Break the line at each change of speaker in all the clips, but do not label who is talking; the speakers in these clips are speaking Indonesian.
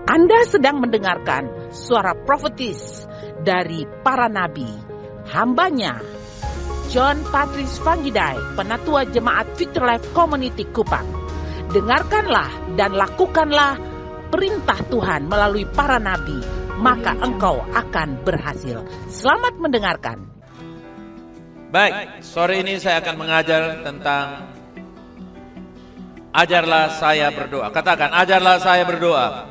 Anda sedang mendengarkan suara profetis dari para nabi, hambanya John Patrice Vanggidai, Penatua Jemaat Victory Life Community Kupang. Dengarkanlah dan lakukanlah perintah Tuhan melalui para nabi, maka engkau akan berhasil. Selamat mendengarkan.
Baik, sore ini saya akan mengajar tentang ajarlah saya berdoa. Katakan, ajarlah saya berdoa.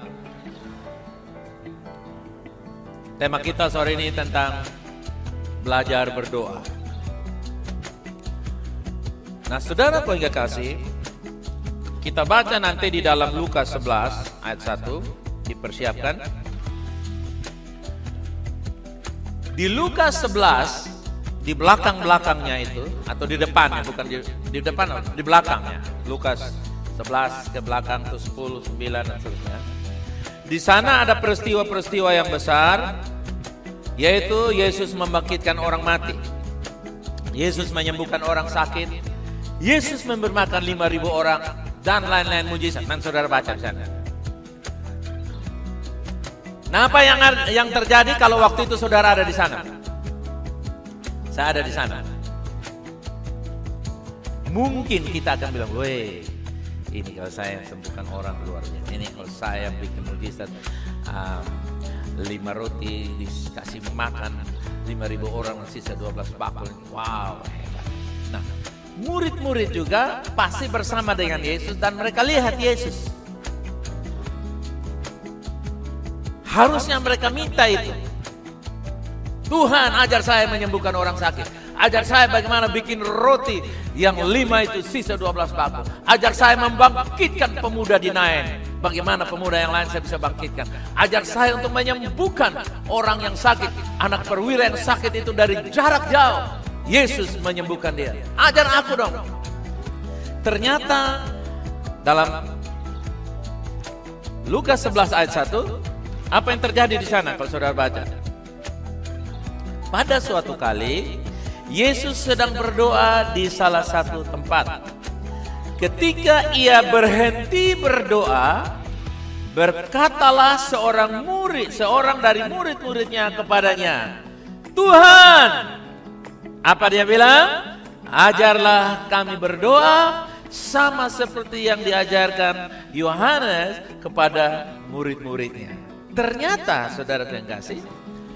Tema kita sore ini tentang belajar berdoa. Nah, saudara yang kasih, kita baca nanti di dalam Lukas 11 ayat 1, dipersiapkan. Di Lukas 11, di belakang-belakangnya itu, atau di depannya, bukan di depan, di belakangnya. Lukas 11 ke belakang itu 10, 9 dan seterusnya. Di sana ada peristiwa-peristiwa yang besar, yaitu Yesus membangkitkan orang mati, Yesus menyembuhkan orang sakit, Yesus memberi makan 5.000 orang, dan lain-lain mujizat. Dan saudara baca di sana. Nah, apa yang terjadi kalau waktu itu saudara ada di sana? Saya ada di sana. Mungkin kita akan bilang, weh, ini kalau saya sembuhkan orang luar biasa. Ini kalau saya bikin mujizat, 5 roti dikasih makan 5.000 orang, sisa 12 bakul. Wow, hebat. Nah, murid-murid juga pasti bersama dengan Yesus dan mereka lihat Yesus. Harusnya mereka minta itu. Tuhan, ajar saya menyembuhkan orang sakit. Ajar saya bagaimana bikin roti yang 5 itu sisa 12 bakul. Ajar saya membangkitkan pemuda di Nain. Bagaimana pemuda yang lain saya bisa bangkitkan. Ajar saya untuk menyembuhkan orang yang sakit. Anak perwira yang sakit itu dari jarak jauh. Yesus menyembuhkan dia. Ajar aku dong. Ternyata dalam Lukas 11 ayat 1, apa yang terjadi di sana kalau saudara baca? Pada suatu kali, Yesus sedang berdoa di salah satu tempat. Ketika ia berhenti berdoa, berkatalah seorang dari murid-muridnya kepadanya, Tuhan, apa dia bilang? Ajarlah kami berdoa sama seperti yang diajarkan Yohanes kepada murid-muridnya. Ternyata, saudara yang kasih,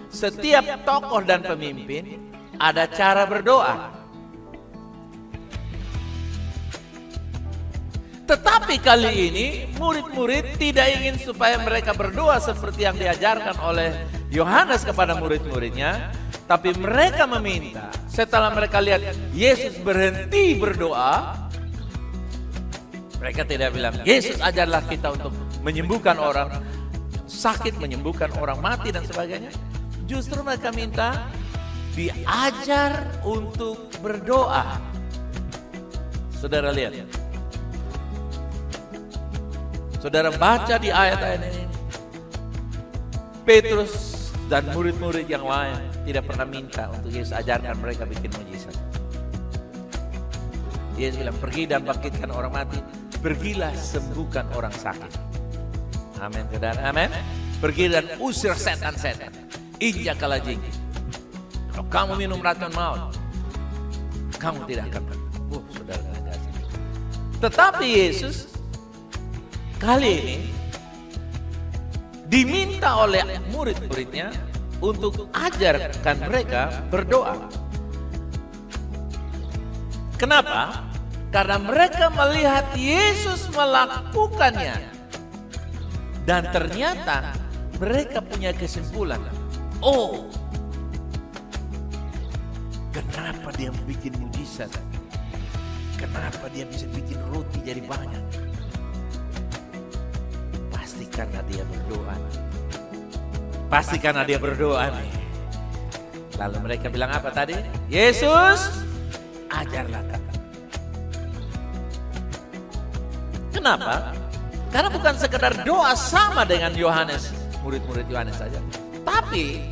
setiap tokoh dan pemimpin ada cara berdoa. Tetapi kali ini murid-murid tidak ingin supaya mereka berdoa seperti yang diajarkan oleh Yohanes kepada murid-muridnya, tapi mereka meminta setelah mereka lihat Yesus berhenti berdoa, mereka tidak bilang, Yesus ajarlah kita untuk menyembuhkan orang sakit, menyembuhkan orang mati dan sebagainya. Justru mereka minta diajar untuk berdoa. Saudara lihat. Saudara baca di ayat-ayat ini. Petrus dan murid-murid yang lain tidak pernah minta untuk Yesus ajarkan mereka bikin mujizat. Yesus bilang, pergi dan bangkitkan orang mati. Pergilah sembuhkan orang sakit. Amin, saudara. Amin. Pergi dan usir setan-setan. Injak kalajengking. Kalau kamu minum racun maut, kamu tidak akan saudara kasih. Tetapi Yesus kali ini diminta oleh murid-muridnya untuk ajarkan mereka berdoa. Kenapa? Karena mereka melihat Yesus melakukannya. Dan ternyata mereka punya kesimpulan. Oh, kenapa dia bikin mujizat? Kenapa dia bisa bikin roti jadi banyak? Pasti karena dia berdoa. Pasti karena dia berdoa nih. Lalu mereka bilang apa tadi? Yesus, ajarlah kami. Kenapa? Karena bukan sekedar doa sama dengan Yohanes, murid-murid Yohanes saja. Tapi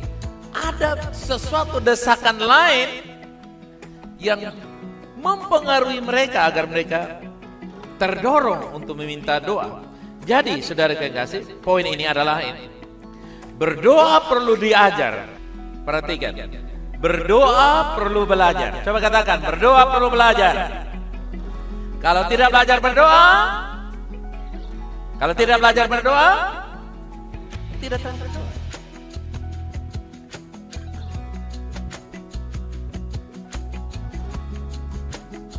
ada sesuatu desakan lain yang mempengaruhi mereka agar mereka terdorong untuk meminta doa. Jadi saudara kekasih, poin ini adalah ini. Berdoa perlu diajar. Perhatikan. Berdoa perlu belajar. Coba katakan, berdoa perlu belajar. Kalau tidak belajar berdoa, tidak tahu berdoa.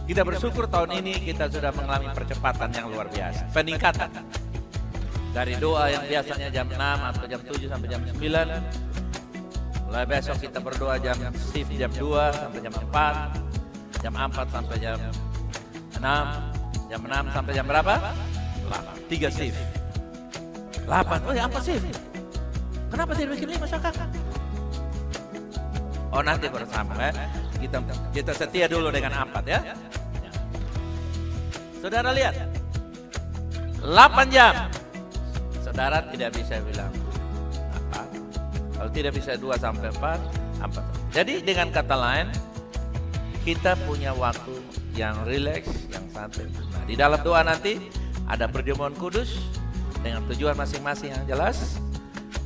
Kita bersyukur tahun ini kita sudah mengalami percepatan yang luar biasa. Peningkatan. Dari doa yang biasanya jam 6 atau jam 7 sampai jam 9. Mulai besok kita berdoa shift jam 2 sampai jam 4. Jam 4 sampai jam 6. Jam 6 sampai jam berapa? 8. 3 shift. 8. Oh ya, apa shift? Kenapa tidak bikin 5 kakak? Oh nanti bersama ya. Kita setia dulu dengan 4 ya. Saudara lihat. 8 jam. Saudara tidak bisa bilang apa. Kalau tidak bisa 2 sampai 4, 4. Jadi dengan kata lain, kita punya waktu yang rileks, yang santai. Nah, di dalam doa nanti ada perjamuan kudus dengan tujuan masing-masing yang jelas,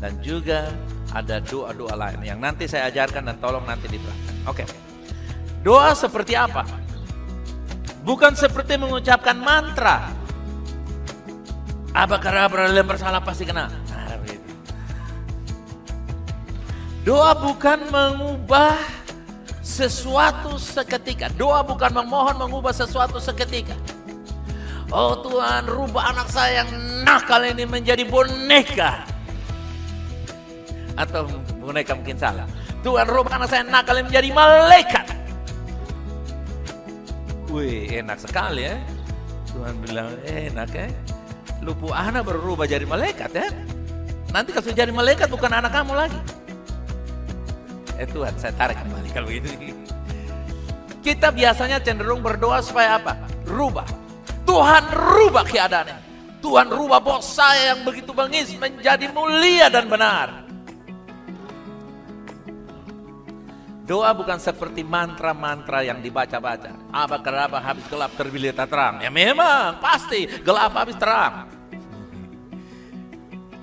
dan juga ada doa-doa lain yang nanti saya ajarkan dan tolong nanti diterapkan. Oke. Doa seperti apa? Bukan seperti mengucapkan mantra. Abakadabra, lempar salah pasti kena. Nah, begitu. Doa bukan mengubah sesuatu seketika. Doa bukan memohon mengubah sesuatu seketika. Oh Tuhan, rubah anak saya yang nakal ini menjadi boneka. Atau boneka mungkin salah. Tuhan, rubah anak saya yang nakal ini menjadi malaikat. Wih, enak sekali ya. Tuhan bilang enak ya. Lupu anak berubah jadi malaikat ya. Nanti kalau jadi malaikat bukan anak kamu lagi. Tuhan, saya tarik kembali kalau begitu. Kita biasanya cenderung berdoa supaya apa? Rubah. Tuhan rubah keadaannya. Tuhan rubah bos saya yang begitu bengis menjadi mulia dan benar. Doa bukan seperti mantra-mantra yang dibaca-baca. Abakadabra habis gelap terbit terang. Ya memang pasti gelap habis terang.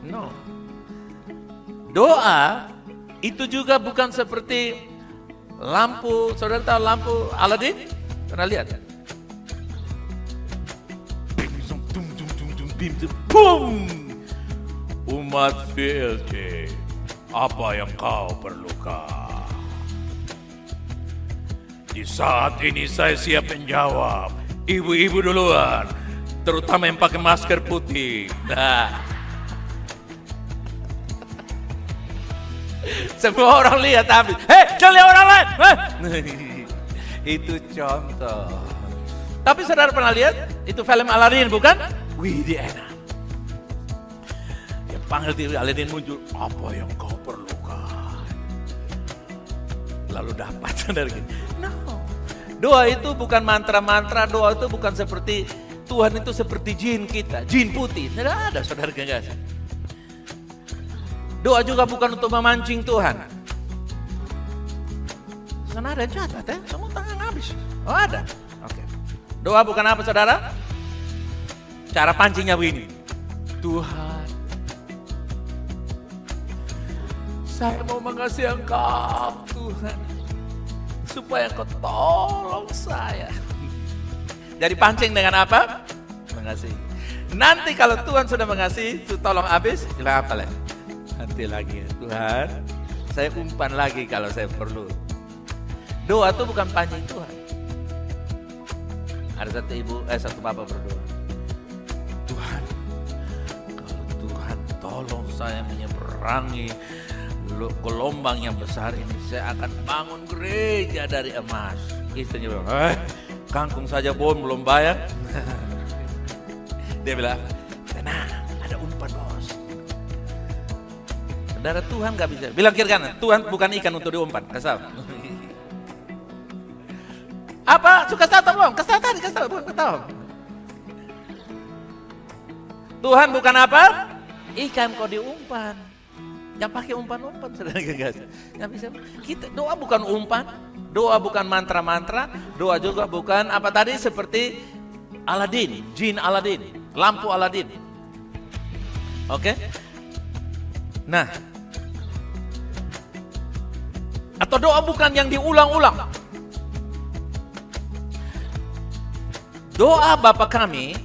No. Doa itu juga bukan seperti lampu. Saudara tahu lampu Aladin? Pernah lihat? Boom! Umat VLC, apa yang kau perlukan? Di saat ini saya siap menjawab. Ibu-ibu duluan, terutama yang pakai masker putih. Nah. Semua orang lihat habis. Hei, jangan lihat orang lain. Itu contoh. Tapi saudara pernah lihat? Itu film Aladin bukan? Wih, dia enak. Dia panggil diri Aladin muncul. Apa yang kau perlukan? Lalu dapat saudara gini. No. Doa itu bukan mantra-mantra, doa itu bukan seperti Tuhan itu seperti jin kita, jin putih. Tidak ada saudara kekasih. Doa juga bukan untuk memancing Tuhan. Sana ada yang catat ya, semua tangan habis. Oh ada, oke. Doa bukan apa saudara? Cara pancingnya begini. Tuhan, saya mau mengasihi Engkau Tuhan, supaya Engkau tolong saya. Jadi pancing dengan apa? Mengasihi. Nanti kalau Tuhan sudah mengasihi, tolong habis, bilang apa lagi? Nanti lagi ya, Tuhan, saya umpan lagi kalau saya perlu. Doa itu bukan pancing Tuhan. Ada satu bapak berdoa. Tuhan, kalau Tuhan tolong saya menyeberangi gelombang yang besar ini, saya akan bangun gereja dari emas. Istrinya bilang, kangkung saja belum bayar. Dia bilang, tenang, ada umpan bos. Saudara, Tuhan gak bisa. Bilang kiri kanan, Tuhan bukan ikan untuk diumpan. Kasih tahu. Apa? Suka tahu belum? Kasih tahu tadi, kasih tahu. Bukan tahu. Tuhan bukan apa? Ikan kau diumpan. Yang pakai umpan-umpan, saudara kekasih. Yang bisa. Kita doa bukan umpan, doa bukan mantra-mantra, doa juga bukan apa tadi seperti Aladin, jin Aladin, lampu Aladin. Oke? Nah, atau doa bukan yang diulang-ulang. Doa Bapa kami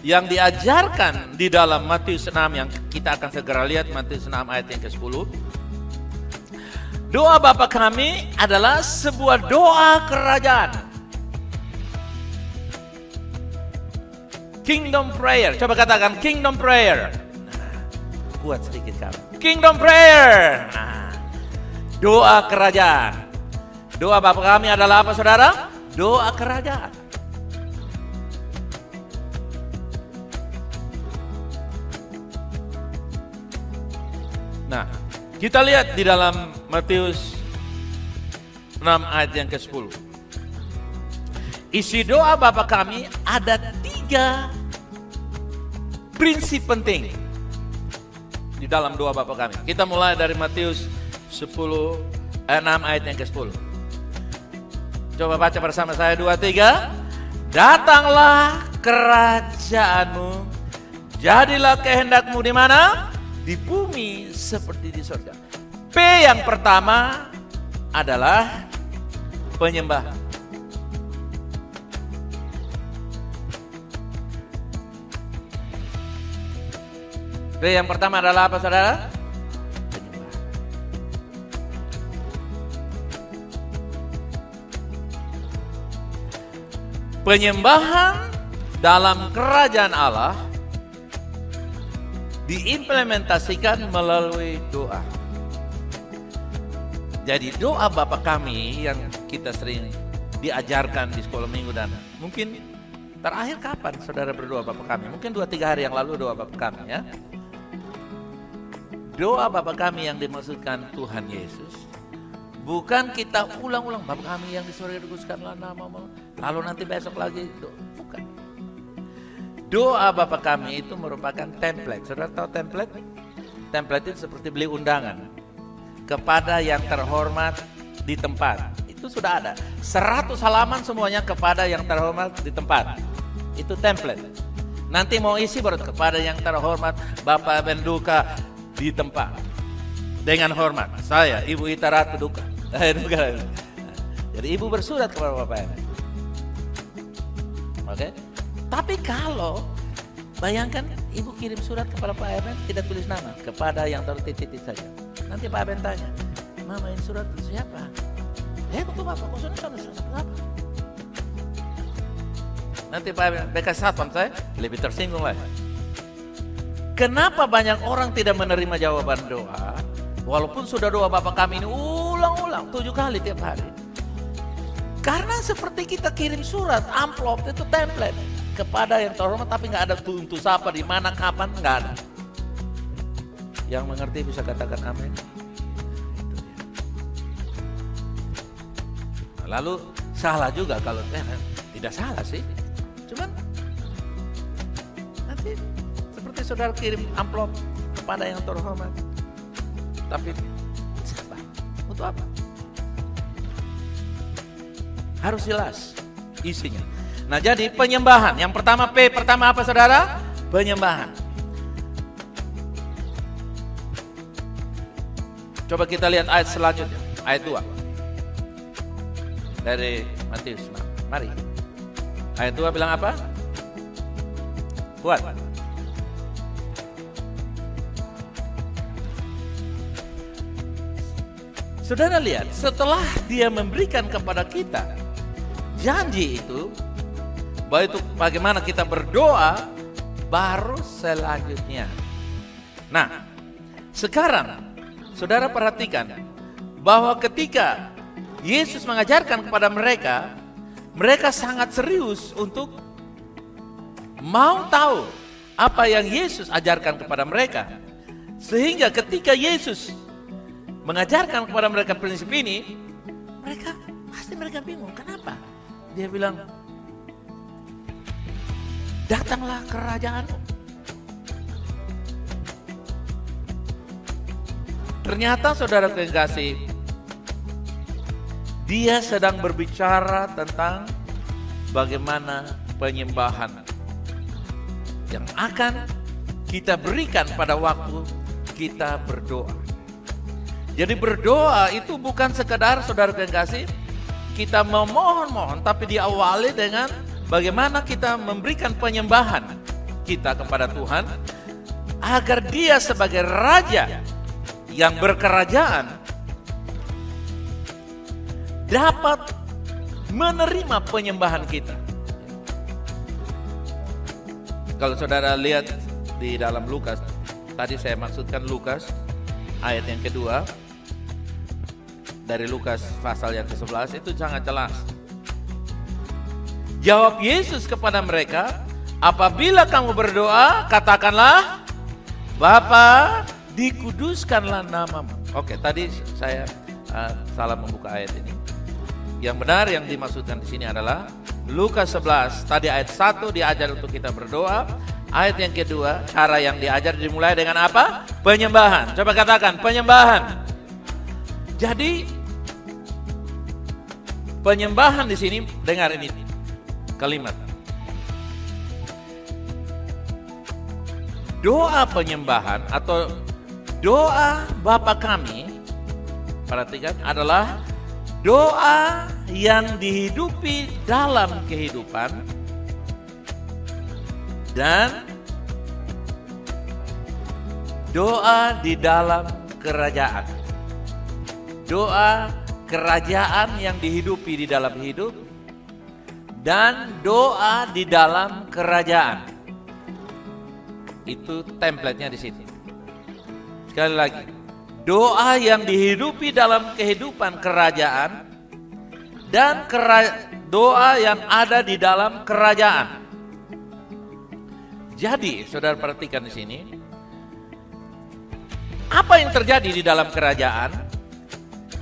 yang diajarkan di dalam Matius 6 yang kita akan segera lihat, Matius 6 ayat yang ke-10. Doa Bapa kami adalah sebuah doa kerajaan. Kingdom prayer. Coba katakan kingdom prayer. Kuat sedikit kamu. Kingdom prayer. Doa kerajaan. Doa Bapa kami adalah apa, saudara? Doa kerajaan. Nah, kita lihat di dalam Matius 6 ayat yang ke-10. Isi doa Bapa kami ada 3 prinsip penting di dalam doa Bapa kami. Kita mulai dari Matius 6 ayat yang ke-10. Coba baca bersama saya 2, 3. Datanglah kerajaanmu, jadilah kehendakmu di mana? Di bumi seperti di surga. P yang pertama adalah penyembahan. P yang pertama adalah apa, saudara? Penyembahan. Penyembahan dalam kerajaan Allah diimplementasikan melalui doa. Jadi doa Bapa kami yang kita sering diajarkan di sekolah minggu dan mungkin terakhir kapan saudara berdoa Bapa kami? Mungkin 2-3 hari yang lalu doa Bapa kami ya. Doa Bapa kami yang dimaksudkan Tuhan Yesus bukan kita ulang-ulang Bapa kami yang di surga dikuduskanlah namamu. Lalu nanti besok lagi bukan. Doa Bapa kami itu merupakan template. Saudara tahu template? Template itu seperti beli undangan kepada yang terhormat di tempat. Itu sudah ada. 100 halaman semuanya kepada yang terhormat di tempat. Itu template. Nanti mau isi baru kepada yang terhormat Bapak Benduka di tempat. Dengan hormat. Saya Ibu Ita Ratu Duka. Jadi Ibu bersurat kepada Bapak ini. Oke? Tapi kalau bayangkan Ibu kirim surat kepada Pak Eben tidak tulis nama, kepada yang taruh titik-titik saja. Nanti Pak Eben tanya, Mama ini surat itu siapa? Betul Bapak, khususnya sama siapa? Nanti Pak Eben, bekas satpam saya lebih tersinggung lagi. Kenapa banyak orang tidak menerima jawaban doa, walaupun sudah doa Bapak kami ini ulang-ulang 7 kali tiap hari? Karena seperti kita kirim surat, amplop itu template. Kepada yang terhormat tapi nggak ada untuk siapa di mana kapan nggak ada. Yang mengerti bisa katakan amin. Lalu salah juga kalau tidak salah sih. Cuman nanti seperti saudara kirim amplop kepada yang terhormat. Tapi siapa? Untuk apa? Harus jelas isinya. Nah jadi penyembahan, yang pertama P, pertama apa saudara? Penyembahan. Coba kita lihat ayat selanjutnya, ayat 2. Dari Matius, mari. Ayat 2 bilang apa? Kuat. Saudara lihat, setelah dia memberikan kepada kita janji itu, bahwa itu bagaimana kita berdoa, baru selanjutnya. Nah, sekarang saudara perhatikan bahwa ketika Yesus mengajarkan kepada mereka, mereka sangat serius untuk mau tahu apa yang Yesus ajarkan kepada mereka. Sehingga ketika Yesus mengajarkan kepada mereka prinsip ini, mereka bingung, kenapa? Dia bilang, datanglah kerajaanmu. Ternyata saudara kekasih, dia sedang berbicara tentang bagaimana penyembahan yang akan kita berikan pada waktu kita berdoa. Jadi berdoa itu bukan sekedar, saudara kekasih, kita memohon-mohon, tapi diawali dengan bagaimana kita memberikan penyembahan kita kepada Tuhan, agar Dia sebagai Raja yang berkerajaan dapat menerima penyembahan kita. Kalau saudara lihat di dalam Lukas, tadi saya maksudkan Lukas ayat yang kedua, dari Lukas pasal yang ke-11 itu sangat jelas. Jawab Yesus kepada mereka, apabila kamu berdoa, katakanlah, Bapa, dikuduskanlah namamu. Oke, tadi saya salah membuka ayat ini. Yang benar yang dimaksudkan di sini adalah Lukas 11. Tadi ayat 1 diajar untuk kita berdoa. Ayat yang kedua, cara yang diajar dimulai dengan apa? Penyembahan. Coba katakan, penyembahan. Jadi penyembahan di sini, dengar ini kalimat. Doa penyembahan atau doa Bapa kami, perhatikan, adalah doa yang dihidupi dalam kehidupan dan doa di dalam kerajaan. Doa kerajaan yang dihidupi di dalam hidup dan doa di dalam kerajaan. Itu template-nya di situ. Sekali lagi, doa yang dihidupi dalam kehidupan kerajaan dan doa yang ada di dalam kerajaan. Jadi, saudara perhatikan di sini, apa yang terjadi di dalam kerajaan?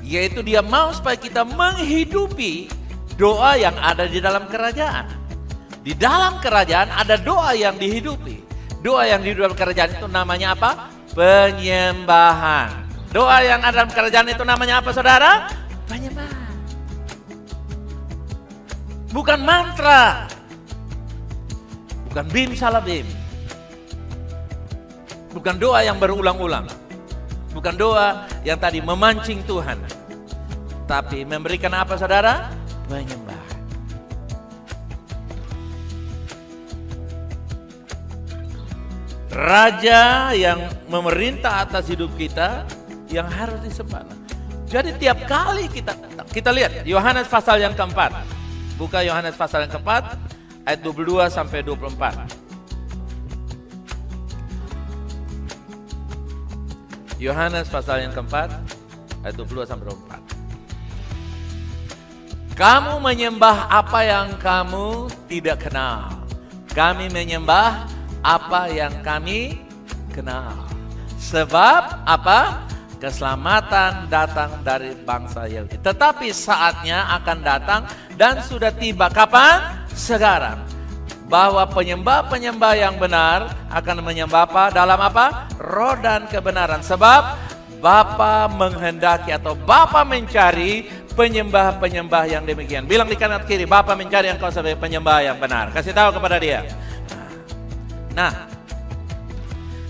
Yaitu Dia mau supaya kita menghidupi doa yang ada di dalam kerajaan. Di dalam kerajaan ada doa yang dihidupi. Doa yang di dalam kerajaan itu namanya apa? Penyembahan. Doa yang ada dalam kerajaan itu namanya apa, saudara? Penyembahan. Bukan mantra. Bukan bim salabim. Bukan doa yang berulang-ulang. Bukan doa yang tadi memancing Tuhan. Tapi memberikan apa, saudara? Penyembahan. Raja yang memerintah atas hidup kita yang harus disembah. Jadi tiap kali kita lihat Yohanes pasal yang keempat. Buka Yohanes pasal yang keempat ayat 22 sampai 24. Yohanes pasal yang keempat ayat 22 sampai 24. Kamu menyembah apa yang kamu tidak kenal. Kami menyembah apa yang kami kenal. Sebab apa? Keselamatan datang dari bangsa Yahudi. Tetapi saatnya akan datang dan sudah tiba. Kapan? Sekarang. Bahwa penyembah-penyembah yang benar akan menyembah apa? Dalam apa? Roh dan kebenaran. Sebab Bapa menghendaki atau Bapa mencari penyembah-penyembah yang demikian. Bilang di kanan kiri, Bapa mencari engkau sebagai penyembah yang benar. Kasih tahu kepada dia. Nah,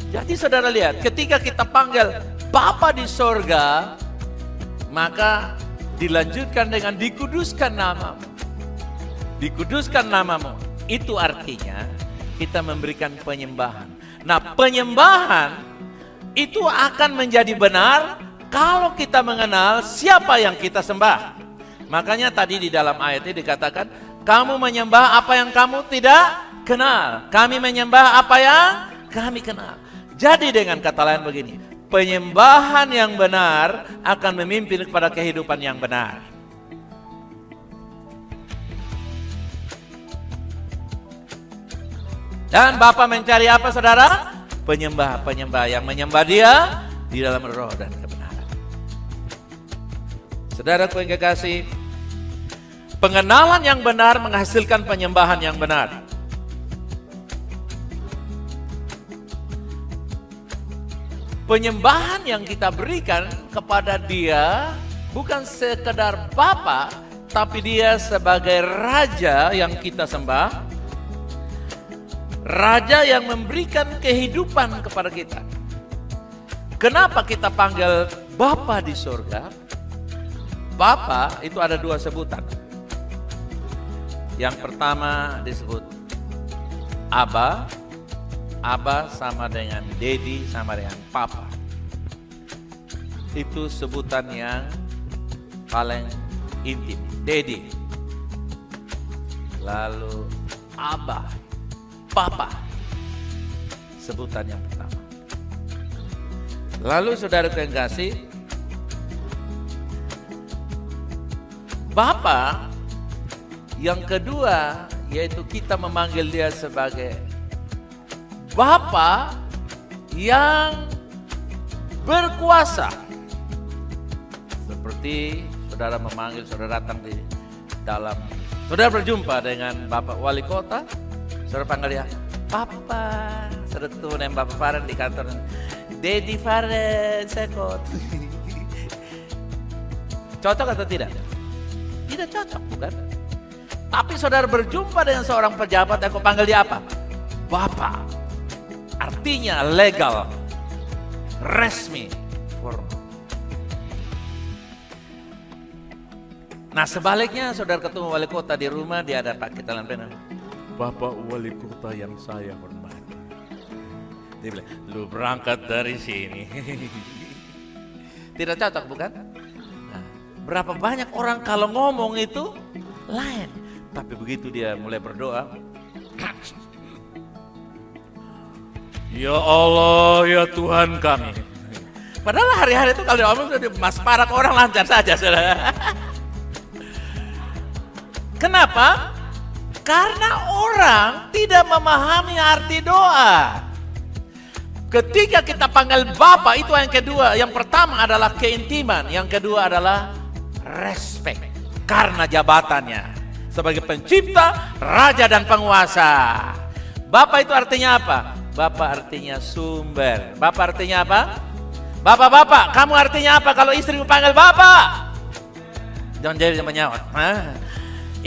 jadi saudara lihat, ketika kita panggil Bapa di sorga, maka dilanjutkan dengan dikuduskan namamu. Dikuduskan namamu. Itu artinya kita memberikan penyembahan. Nah, penyembahan itu akan menjadi benar kalau kita mengenal siapa yang kita sembah. Makanya tadi di dalam ayat ini dikatakan, kamu menyembah apa yang kamu tidak kenal. Kami menyembah apa yang kami kenal. Jadi dengan kata lain begini, penyembahan yang benar akan memimpin kepada kehidupan yang benar. Dan Bapa mencari apa, saudara? Penyembah-penyembah yang menyembah Dia di dalam roh dan kebenaran. Saudaraku yang kekasih, pengenalan yang benar menghasilkan penyembahan yang benar. Penyembahan yang kita berikan kepada Dia bukan sekedar Bapa, tapi Dia sebagai Raja yang kita sembah. Raja yang memberikan kehidupan kepada kita. Kenapa kita panggil Bapa di surga? Bapa itu ada dua sebutan. Yang pertama disebut Aba. Aba sama dengan Dedi sama dengan Papa. Itu sebutan yang paling intim. Dedi. Lalu Aba, Papa. Sebutan yang pertama. Lalu saudara yang kasih, Bapa yang kedua yaitu kita memanggil dia sebagai Bapa yang berkuasa. Seperti saudara memanggil, saudara datang di dalam, saudara berjumpa dengan Bapak Wali Kota, saudara panggil dia, Papa. Saudara ketemu dengan Bapak Faren di kantor, Dedi Faren Sekot. Cocok atau tidak? Tidak cocok, bukan? Tapi saudara berjumpa dengan seorang pejabat yang kau panggil dia apa? Bapak. Artinya legal, resmi, formal. Nah sebaliknya saudara ketemu wali kota di rumah, dia ada pakai tangan pena. Bapak wali kota yang saya hormati. Dia bilang, lu berangkat dari sini. Tidak cocok bukan? Nah, berapa banyak orang kalau ngomong itu lain. Tapi begitu dia mulai berdoa. Ya Allah, ya Tuhan kami. Padahal hari-hari itu kalau diomong sudah mas parak orang lancar saja. Saudara. Kenapa? Karena orang tidak memahami arti doa. Ketika kita panggil Bapa itu yang kedua. Yang pertama adalah keintiman. Yang kedua adalah respect. Karena jabatannya. Sebagai pencipta, raja dan penguasa. Bapa itu artinya apa? Bapa artinya sumber. Bapa artinya apa? Bapak-bapak, kamu artinya apa kalau istrimu panggil Bapak? Jangan jadi menyaut.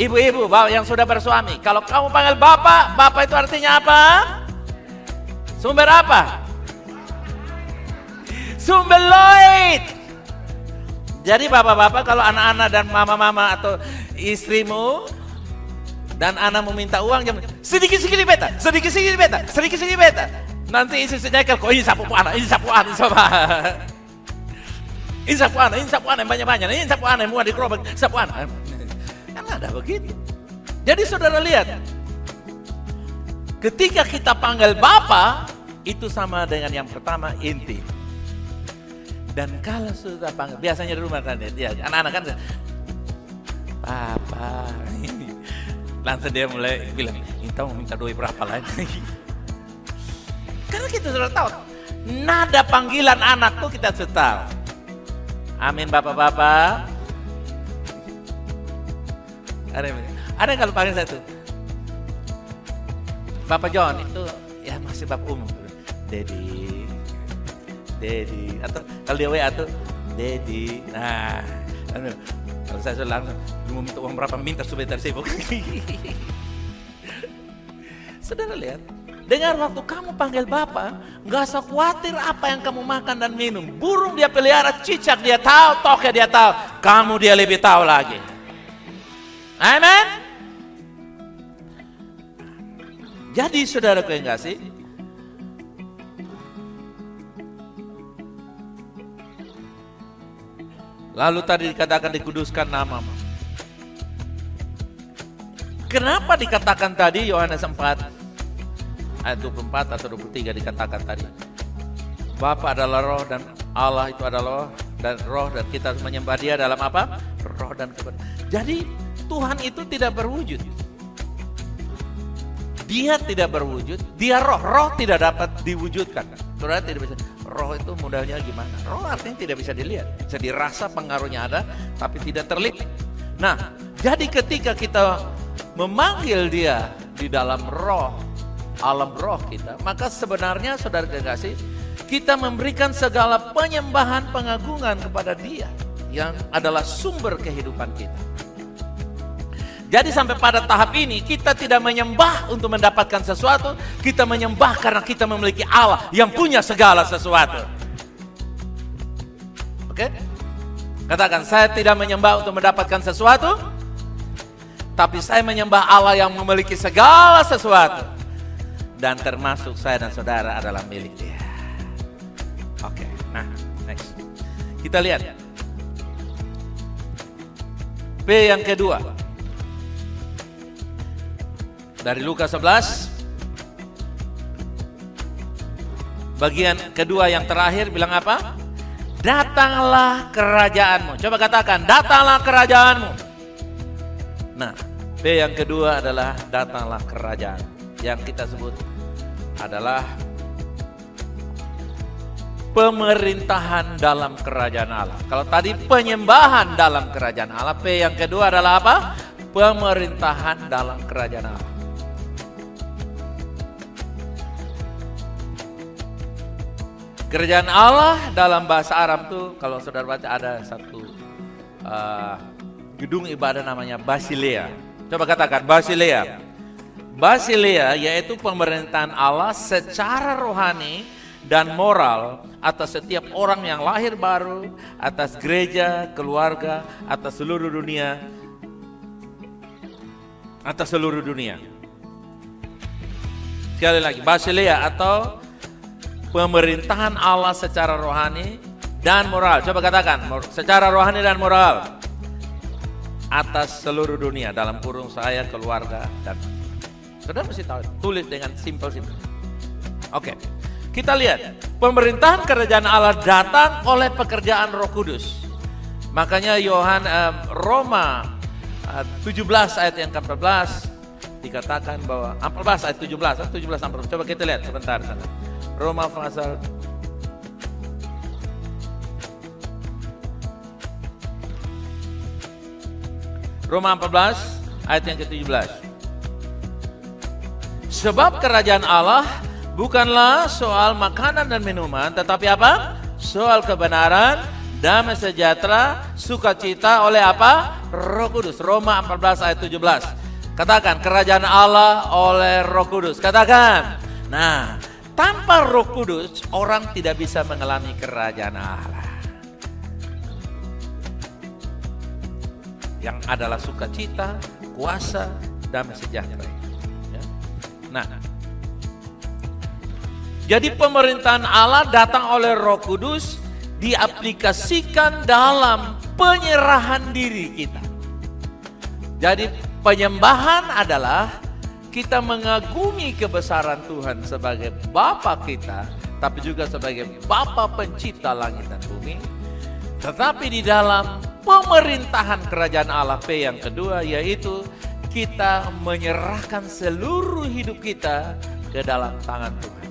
Ibu-ibu yang sudah bersuami, kalau kamu panggil Bapak, Bapak itu artinya apa? Sumber apa? Sumber Lloyd. Jadi bapak-bapak kalau anak-anak dan mama-mama atau istrimu dan anak meminta uang, sedikit-sedikit beta, sedikit-sedikit beta, sedikit-sedikit beta. Nanti istri senyakel, kok ini sapu anak, ini sapu anak, ini sapu anak, banyak-banyak, ini sapu anak, muat di kerobak, sapu anak. Kan ada begitu. Jadi saudara lihat, ketika kita panggil Bapa, itu sama dengan yang pertama inti. Dan kalau sudah panggil, biasanya di rumah kan dia, anak-anak kan, Papa. Langsung dia mulai bilang, kita mau minta duit berapa lagi? Karena kita sudah tahu, nada panggilan anak tuh kita sudah tahu. Amin bapak-bapak. Ada yang kalau panggil saya tuh, Bapak John itu ya masih bapak umum. Dedi, atau kalau dia WA tuh, Dedi. Nah, kalau saya sudah langsung, mau minta uang berapa, minta supaya tersibuk. Saudara lihat, dengar waktu kamu panggil Bapak, gak usah khawatir apa yang kamu makan dan minum. Burung dia pelihara, cicak dia tahu, toke dia tahu, kamu dia lebih tahu lagi. Amen. Jadi saudara yang kasih, lalu tadi dikatakan dikuduskan namamu. Kenapa dikatakan tadi Yohanes 4 ayat 24 atau 23 dikatakan tadi? Bapa adalah roh dan Allah itu adalah roh dan kita harus menyembah dia dalam apa? Roh dan kebenaran. Jadi Tuhan itu tidak berwujud. Dia tidak berwujud, dia roh. Roh tidak dapat diwujudkan. Saudara tidak bisa. Roh itu modalnya gimana? Roh artinya tidak bisa dilihat. Bisa dirasa pengaruhnya ada, tapi tidak terlihat. Nah, jadi ketika kita memanggil dia di dalam roh, alam roh kita, maka sebenarnya saudara kekasih, kita memberikan segala penyembahan pengagungan kepada dia yang adalah sumber kehidupan kita. Jadi sampai pada tahap ini kita tidak menyembah untuk mendapatkan sesuatu, kita menyembah karena kita memiliki Allah yang punya segala sesuatu. Oke? Katakan, saya tidak menyembah untuk mendapatkan sesuatu, tapi saya menyembah Allah yang memiliki segala sesuatu. Dan termasuk saya dan saudara adalah milik Dia. Oke, nah next. Kita lihat. P yang kedua. Dari Lukas 11. Bagian kedua yang terakhir bilang apa? Datanglah kerajaanmu. Coba katakan, datanglah kerajaanmu. Nah, P yang kedua adalah datanglah kerajaan. Yang kita sebut adalah pemerintahan dalam kerajaan Allah. Kalau tadi penyembahan dalam kerajaan Allah, P yang kedua adalah apa? Pemerintahan dalam kerajaan Allah. Kerajaan Allah dalam bahasa Arab tuh, kalau saudara baca ada satu gedung ibadah namanya Basilea. Coba katakan Basilea. Basilea yaitu pemerintahan Allah secara rohani dan moral atas setiap orang yang lahir baru, atas gereja, keluarga, atas seluruh dunia. Atas seluruh dunia. Sekali lagi, Basilea atau pemerintahan Allah secara rohani dan moral. Coba katakan, secara rohani dan moral atas seluruh dunia, dalam kurung saya, keluarga, dan saudara mesti tahu, tulis dengan simpel-simpel. Oke, kita lihat pemerintahan kerajaan Allah datang oleh pekerjaan Roh Kudus. Makanya Roma 17 ayat yang ke-14 dikatakan bahwa 14 ayat 17 coba kita lihat sebentar sana. Roma pasal Roma 14 ayat yang ke-17. Sebab kerajaan Allah bukanlah soal makanan dan minuman, tetapi apa? Soal kebenaran, damai sejahtera, sukacita oleh apa? Roh Kudus. Roma 14 ayat 17. Katakan, kerajaan Allah oleh Roh Kudus. Katakan. Nah, tanpa Roh Kudus, orang tidak bisa mengalami kerajaan Allah. Yang adalah sukacita, kuasa, damai sejahtera. Ya. Nah, jadi pemerintahan Allah datang oleh Roh Kudus, diaplikasikan dalam penyerahan diri kita. Jadi penyembahan adalah kita mengagumi kebesaran Tuhan sebagai Bapa kita, tapi juga sebagai Bapa pencipta langit dan bumi. Tetapi di dalam pemerintahan kerajaan Allah P yang kedua, yaitu kita menyerahkan seluruh hidup kita ke dalam tangan Tuhan.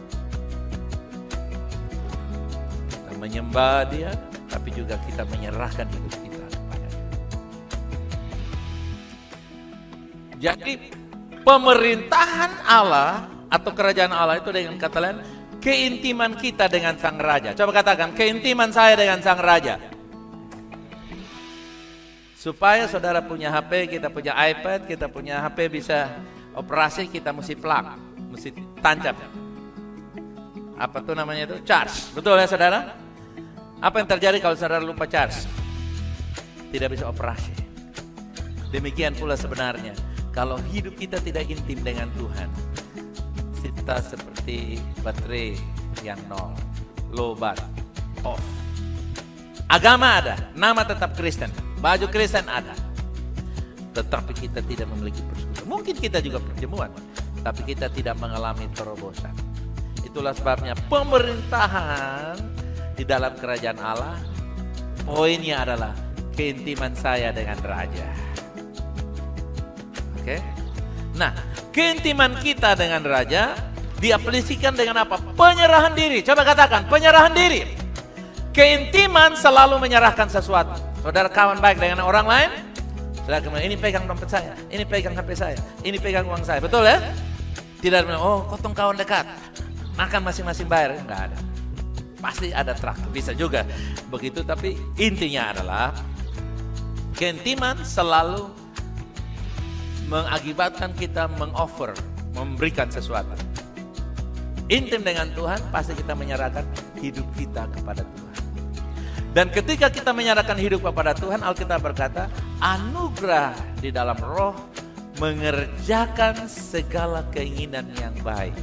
Kita menyembah Dia, tapi juga kita menyerahkan hidup kita kepada Dia. Jadi pemerintahan Allah atau kerajaan Allah itu dengan kata lain keintiman kita dengan Sang Raja. Coba katakan, keintiman saya dengan Sang Raja. Supaya saudara punya HP, kita punya iPad, kita punya HP bisa operasi, kita mesti plug, mesti tancap. Apa tuh namanya itu? Charge. Betul ya saudara? Apa yang terjadi kalau saudara lupa charge? Tidak bisa operasi. Demikian pula sebenarnya. Kalau hidup kita tidak intim dengan Tuhan, kita seperti baterai yang nol, low bat, off. Agama ada, nama tetap Kristen, baju Kristen ada, tetapi kita tidak memiliki persekutuan. Mungkin kita juga perjamuan, tapi kita tidak mengalami terobosan. Itulah sebabnya pemerintahan di dalam kerajaan Allah, poinnya adalah keintiman saya dengan Raja. Oke. Nah, keintiman kita dengan Raja diaplikasikan dengan apa? Penyerahan diri. Coba katakan, penyerahan diri. Keintiman selalu menyerahkan sesuatu. Saudara kawan baik dengan orang lain, saudara kemudian ini pegang dompet saya, ini pegang HP saya, ini pegang uang saya. Betul ya? Tidak bilang, oh kotong kawan dekat, makan masing-masing bayar. Enggak ada. Pasti ada traktir. Bisa juga begitu, tapi intinya adalah keintiman selalu mengakibatkan kita mengoffer, memberikan sesuatu. Intim dengan Tuhan, pasti kita menyerahkan hidup kita kepada Tuhan. Dan ketika kita menyerahkan hidup kepada Tuhan, Alkitab berkata, anugerah di dalam roh mengerjakan segala keinginan yang baik.